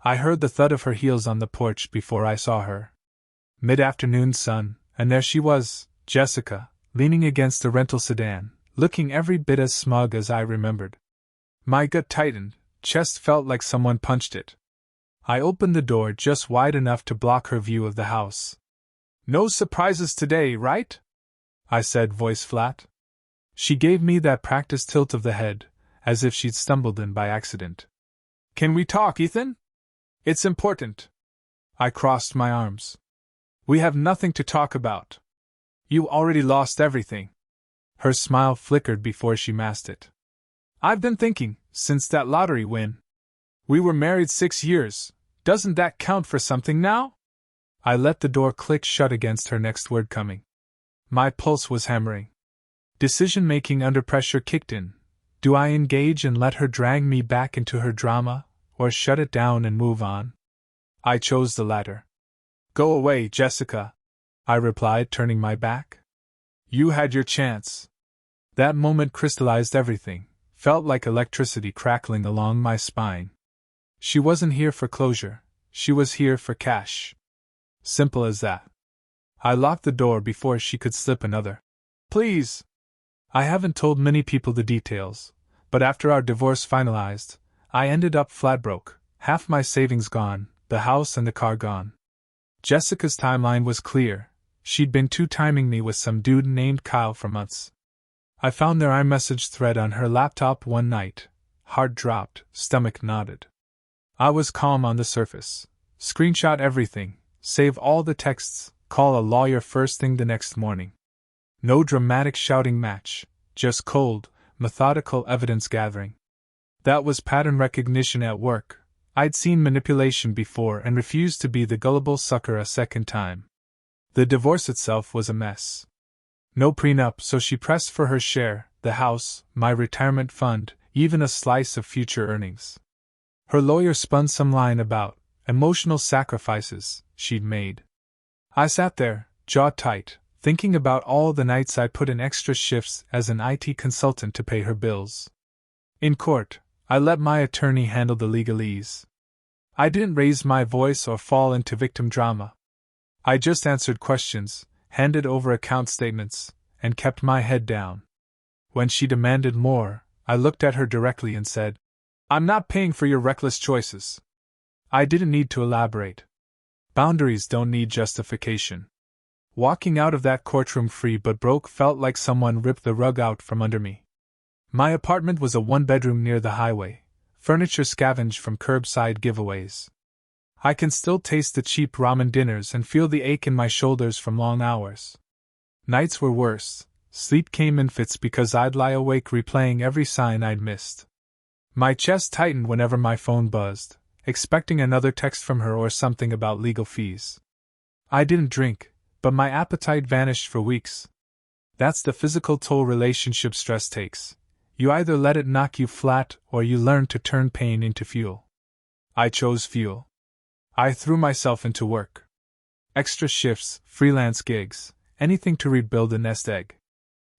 I heard the thud of her heels on the porch before I saw her. Mid-afternoon sun, and there she was, Jessica, leaning against the rental sedan, looking every bit as smug as I remembered. My gut tightened, chest felt like someone punched it. I opened the door just wide enough to block her view of the house. "No surprises today, right?" I said, voice flat. She gave me that practiced tilt of the head, as if she'd stumbled in by accident. "Can we talk, Ethan? It's important." I crossed my arms. "We have nothing to talk about. You already lost everything." Her smile flickered before she masked it. "I've been thinking, since that lottery win. We were married 6 years, doesn't that count for something now?" I let the door click shut against her next word coming. My pulse was hammering. Decision-making under pressure kicked in. Do I engage and let her drag me back into her drama, or shut it down and move on? I chose the latter. "Go away, Jessica," I replied, turning my back. "You had your chance." That moment crystallized everything, felt like electricity crackling along my spine. She wasn't here for closure, she was here for cash. Simple as that. I locked the door before she could slip another. "Please." I haven't told many people the details, but after our divorce finalized, I ended up flat broke, half my savings gone, the house and the car gone. Jessica's timeline was clear. She'd been two-timing me with some dude named Kyle for months. I found their iMessage thread on her laptop one night. Heart dropped, stomach knotted. I was calm on the surface. Screenshot everything, save all the texts, call a lawyer first thing the next morning. No dramatic shouting match, just cold, methodical evidence gathering. That was pattern recognition at work. I'd seen manipulation before and refused to be the gullible sucker a second time. The divorce itself was a mess. No prenup, so she pressed for her share, the house, my retirement fund, even a slice of future earnings. Her lawyer spun some line about emotional sacrifices she'd made. I sat there, jaw tight, thinking about all the nights I put in extra shifts as an IT consultant to pay her bills. In court, I let my attorney handle the legalese. I didn't raise my voice or fall into victim drama. I just answered questions, handed over account statements, and kept my head down. When she demanded more, I looked at her directly and said, "I'm not paying for your reckless choices." I didn't need to elaborate. Boundaries don't need justification. Walking out of that courtroom free but broke felt like someone ripped the rug out from under me. My apartment was a one-bedroom near the highway, furniture scavenged from curbside giveaways. I can still taste the cheap ramen dinners and feel the ache in my shoulders from long hours. Nights were worse. Sleep came in fits because I'd lie awake replaying every sign I'd missed. My chest tightened whenever my phone buzzed, expecting another text from her or something about legal fees. I didn't drink, but my appetite vanished for weeks. That's the physical toll relationship stress takes. You either let it knock you flat or you learn to turn pain into fuel. I chose fuel. I threw myself into work. Extra shifts, freelance gigs, anything to rebuild a nest egg.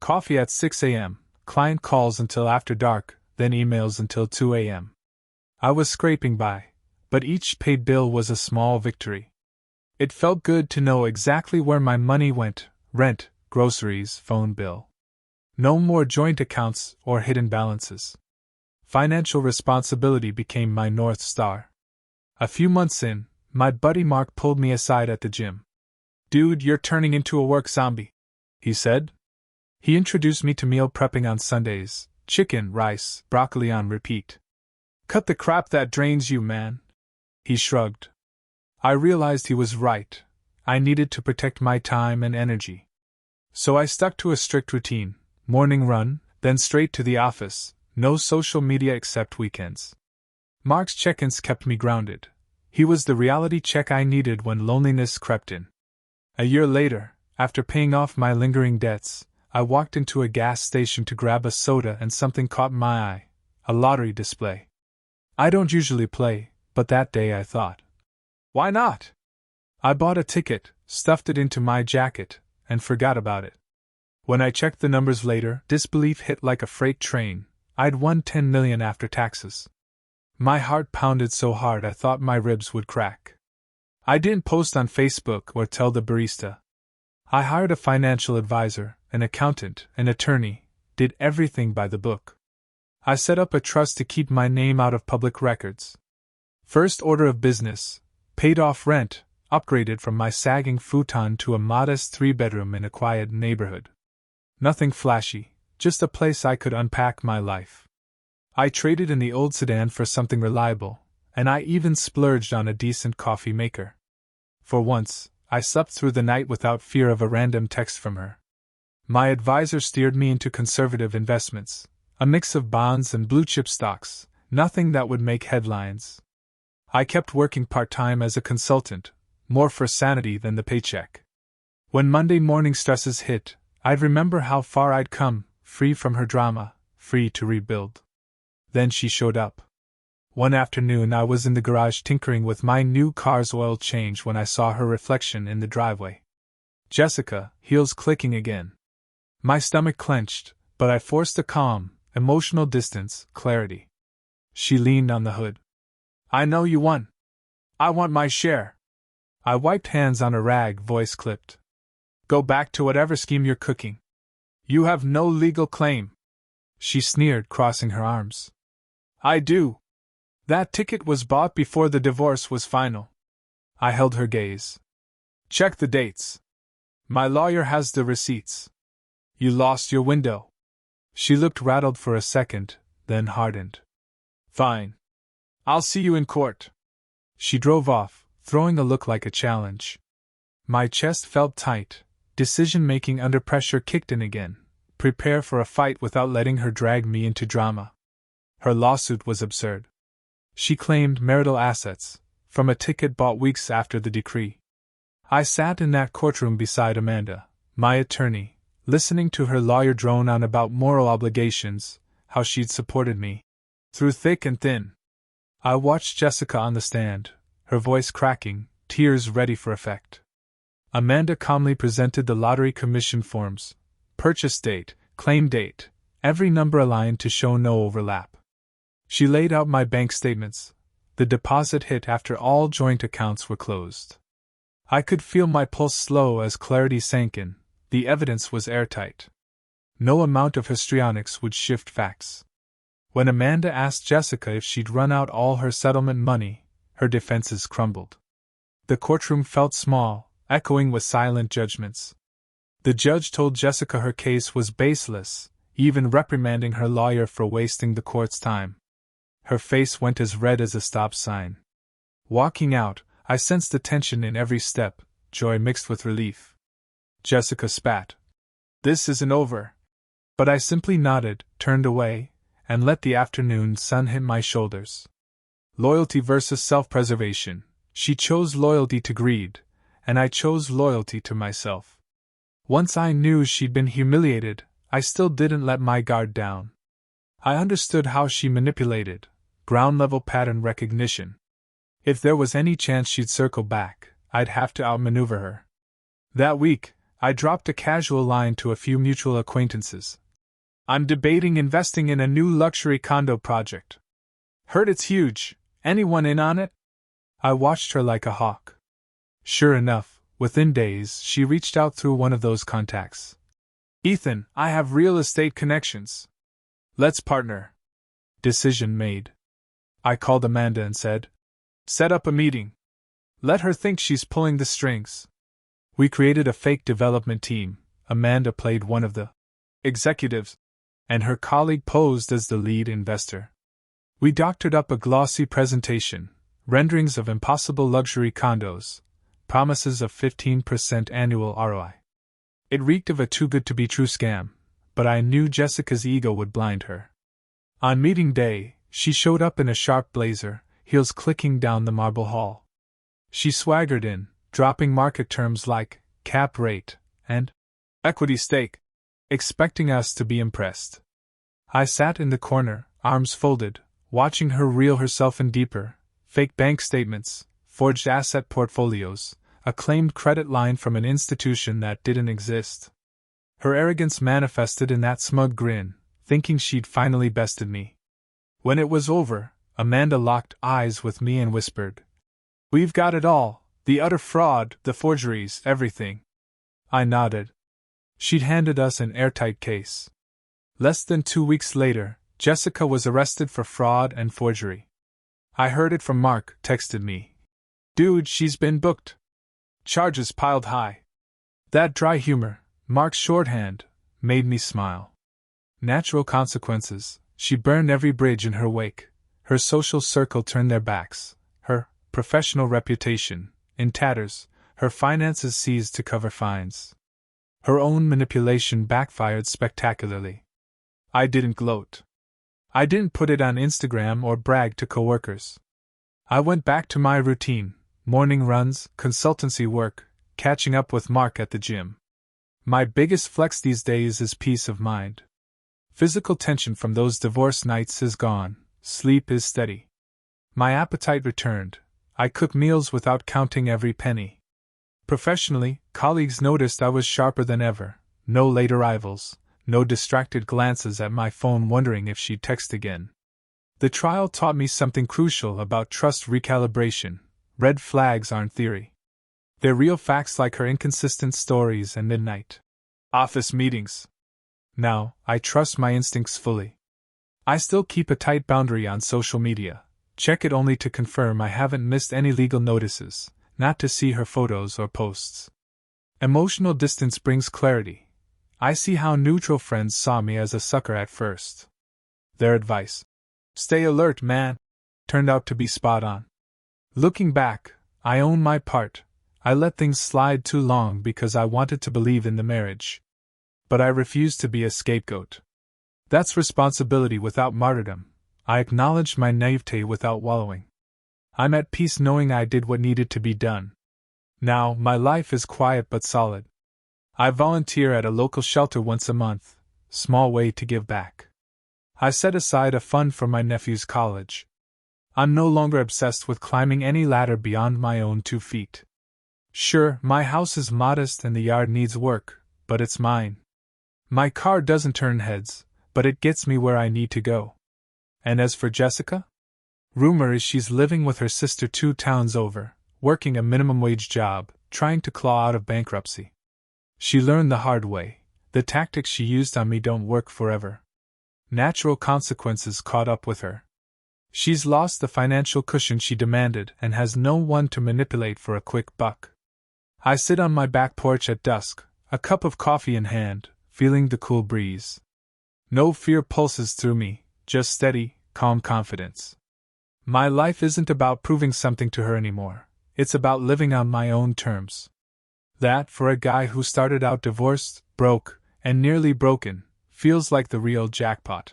Coffee at 6 a.m., client calls until after dark, then emails until 2 a.m. I was scraping by, but each paid bill was a small victory. It felt good to know exactly where my money went: rent, groceries, phone bill. No more joint accounts or hidden balances. Financial responsibility became my North Star. A few months in, my buddy Mark pulled me aside at the gym. "Dude, you're turning into a work zombie," he said. He introduced me to meal prepping on Sundays: chicken, rice, broccoli on repeat. "Cut the crap that drains you, man." He shrugged. I realized he was right. I needed to protect my time and energy. So I stuck to a strict routine: morning run, then straight to the office, no social media except weekends. Mark's check-ins kept me grounded. He was the reality check I needed when loneliness crept in. A year later, after paying off my lingering debts, I walked into a gas station to grab a soda and something caught my eye: a lottery display. I don't usually play, but that day I thought, why not? I bought a ticket, stuffed it into my jacket, and forgot about it. When I checked the numbers later, disbelief hit like a freight train. I'd won $10 million after taxes. My heart pounded so hard I thought my ribs would crack. I didn't post on Facebook or tell the barista. I hired a financial advisor, an accountant, an attorney, did everything by the book. I set up a trust to keep my name out of public records. First order of business, paid off rent, upgraded from my sagging futon to a modest 3-bedroom in a quiet neighborhood. Nothing flashy, just a place I could unpack my life. I traded in the old sedan for something reliable, and I even splurged on a decent coffee maker. For once, I slept through the night without fear of a random text from her. My advisor steered me into conservative investments, a mix of bonds and blue-chip stocks, nothing that would make headlines. I kept working part-time as a consultant, more for sanity than the paycheck. When Monday morning stresses hit, I'd remember how far I'd come, free from her drama, free to rebuild. Then she showed up. One afternoon I was in the garage tinkering with my new car's oil change when I saw her reflection in the driveway. Jessica, heels clicking again. My stomach clenched, but I forced a calm, emotional distance, clarity. She leaned on the hood. I know you won. I want my share. I wiped hands on a rag, voice clipped. Go back to whatever scheme you're cooking. You have no legal claim. She sneered, crossing her arms. I do. That ticket was bought before the divorce was final. I held her gaze. Check the dates. My lawyer has the receipts. You lost your window. She looked rattled for a second, then hardened. Fine. I'll see you in court. She drove off, throwing a look like a challenge. My chest felt tight, decision-making under pressure kicked in again. Prepare for a fight without letting her drag me into drama. Her lawsuit was absurd. She claimed marital assets, from a ticket bought weeks after the decree. I sat in that courtroom beside Amanda, my attorney, listening to her lawyer drone on about moral obligations, how she'd supported me, through thick and thin. I watched Jessica on the stand, her voice cracking, tears ready for effect. Amanda calmly presented the lottery commission forms, purchase date, claim date, every number aligned to show no overlap. She laid out my bank statements, the deposit hit after all joint accounts were closed. I could feel my pulse slow as clarity sank in, the evidence was airtight. No amount of histrionics would shift facts. When Amanda asked Jessica if she'd run out all her settlement money, her defenses crumbled. The courtroom felt small, echoing with silent judgments. The judge told Jessica her case was baseless, even reprimanding her lawyer for wasting the court's time. Her face went as red as a stop sign. Walking out, I sensed the tension in every step, joy mixed with relief. Jessica spat. This isn't over. But I simply nodded, turned away, and let the afternoon sun hit my shoulders. Loyalty versus self-preservation. She chose loyalty to greed, and I chose loyalty to myself. Once I knew she'd been humiliated, I still didn't let my guard down. I understood how she manipulated, ground-level pattern recognition. If there was any chance she'd circle back, I'd have to outmaneuver her. That week, I dropped a casual line to a few mutual acquaintances. I'm debating investing in a new luxury condo project. Heard it's huge. Anyone in on it? I watched her like a hawk. Sure enough, within days, she reached out through one of those contacts. Ethan, I have real estate connections. Let's partner. Decision made. I called Amanda and said, set up a meeting. Let her think she's pulling the strings. We created a fake development team. Amanda played one of the executives, and her colleague posed as the lead investor. We doctored up a glossy presentation, renderings of impossible luxury condos, promises of 15% annual ROI. It reeked of a too-good-to-be-true scam, but I knew Jessica's ego would blind her. On meeting day, she showed up in a sharp blazer, heels clicking down the marble hall. She swaggered in, dropping market terms like cap rate and equity stake, expecting us to be impressed. I sat in the corner, arms folded, watching her reel herself in deeper, fake bank statements, forged asset portfolios, a claimed credit line from an institution that didn't exist. Her arrogance manifested in that smug grin, thinking she'd finally bested me. When it was over, Amanda locked eyes with me and whispered, "We've got it all, the utter fraud, the forgeries, everything." I nodded. She'd handed us an airtight case. Less than 2 weeks later, Jessica was arrested for fraud and forgery. I heard it from Mark, texted me. "Dude, she's been booked." Charges piled high. That dry humor, Mark's shorthand, made me smile. Natural consequences. She burned every bridge in her wake. Her social circle turned their backs. Her professional reputation, in tatters. Her finances seized to cover fines. Her own manipulation backfired spectacularly. I didn't gloat. I didn't put it on Instagram or brag to coworkers. I went back to my routine: morning runs, consultancy work, catching up with Mark at the gym. My biggest flex these days is peace of mind. Physical tension from those divorce nights is gone, sleep is steady. My appetite returned. I cook meals without counting every penny. Professionally, colleagues noticed I was sharper than ever. No late arrivals, no distracted glances at my phone wondering if she'd text again. The trial taught me something crucial about trust recalibration. Red flags aren't theory. They're real facts, like her inconsistent stories and midnight office meetings. Now, I trust my instincts fully. I still keep a tight boundary on social media. Check it only to confirm I haven't missed any legal notices, not to see her photos or posts. Emotional distance brings clarity. I see how neutral friends saw me as a sucker at first. Their advice, "Stay alert, man," turned out to be spot on. Looking back, I own my part. I let things slide too long because I wanted to believe in the marriage. But I refused to be a scapegoat. That's responsibility without martyrdom. I acknowledged my naivete without wallowing. I'm at peace knowing I did what needed to be done. Now, my life is quiet but solid. I volunteer at a local shelter once a month, small way to give back. I set aside a fund for my nephew's college. I'm no longer obsessed with climbing any ladder beyond my own 2 feet. Sure, my house is modest and the yard needs work, but it's mine. My car doesn't turn heads, but it gets me where I need to go. And as for Jessica? Rumor is she's living with her sister 2 towns over, working a minimum wage job, trying to claw out of bankruptcy. She learned the hard way. The tactics she used on me don't work forever. Natural consequences caught up with her. She's lost the financial cushion she demanded and has no one to manipulate for a quick buck. I sit on my back porch at dusk, a cup of coffee in hand, feeling the cool breeze. No fear pulses through me, just steady, calm confidence. My life isn't about proving something to her anymore. It's about living on my own terms. That, for a guy who started out divorced, broke, and nearly broken, feels like the real jackpot.